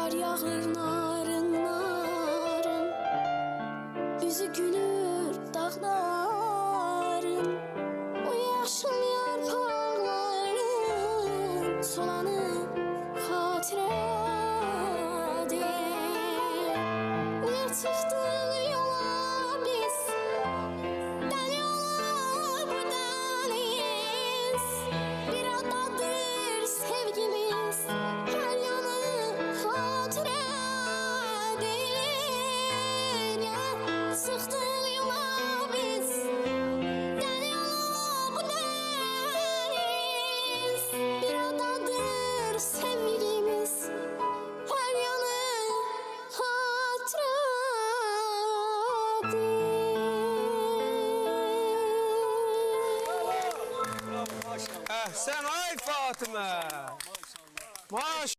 Kar yağır narın narın, yüzü gülür dağların. O yaşıl yarpaqların solanı xatirədir. Niyə çıxdıq yola biz, dəli ola bu dəniz. Bir adadır sevgimiz, hər yanı xatirədir. Niyə çıxdıq yola biz, dəli ola bu dəniz. Bir adadır sevgimiz, her yanı hatıradır. Sen ay Fatıma. Maşallah.